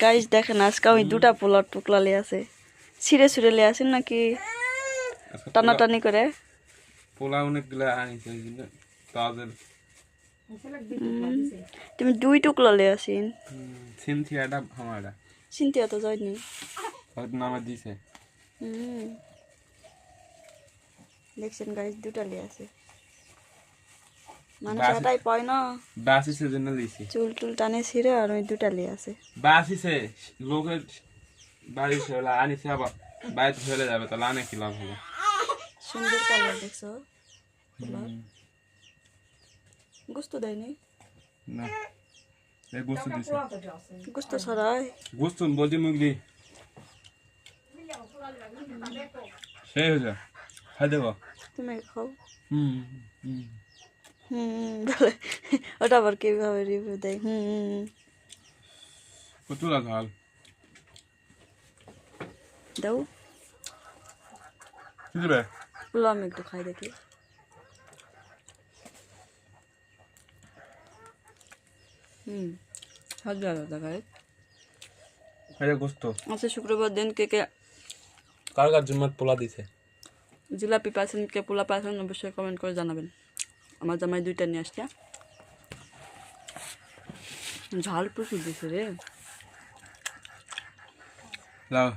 guys দেখেন আজকে আমি দুটা পোলার টুকলা লিয়ে আছে ছিঁড়ে ছুড়ে লিয়ে আছেন নাকি টানাটানি করে পোলা অনেকগুলো আনিছে তাদের তুমি দুই টুকলা লিয়ে আসিন সিনথিয়াটা আমারটা চিন্তা তো যায়নি হয়তো নামে দিছে দেখছেন গাইস দুটা লিয়ে আছে মানুষ এটাই পায় না বাসিসের জন্য লিছি চুল টুল টানে ছিঁড়ে আর ওই দুটা লিয়ে আছে বাসিসে লোকের বাড়ি ছেলে আনিছে আবার বাইরে ফেলে যাবে তাহলে আনে কি লাভ হবে সুন্দর কালার দেখছো গোস্ত দেয়নি না এই গোস্ত দিছে গোস্ত ছড়াই গোস্ত বলতে মুখ দি সেই হয়ে যা খাই দেবো তুমি খাও হুম হুম বলে ওটা আবার কিভাবে রিভিউ দেয় কতটা ঝাল দাও কি দিবে বলো আমি একটু খাই দেখি হাজার দেখায় আরে গোস্ত আচ্ছা শুক্রবার দিন কে কে কার কার জন্য পোলা দিছে জিলাপি পাচ্ছেন কে পোলা পাচ্ছেন অবশ্যই কমেন্ট করে জানাবেন আমার জামাই দুইটা নিয়ে আসছে ঝাল প্রচুর দিছে রে লাও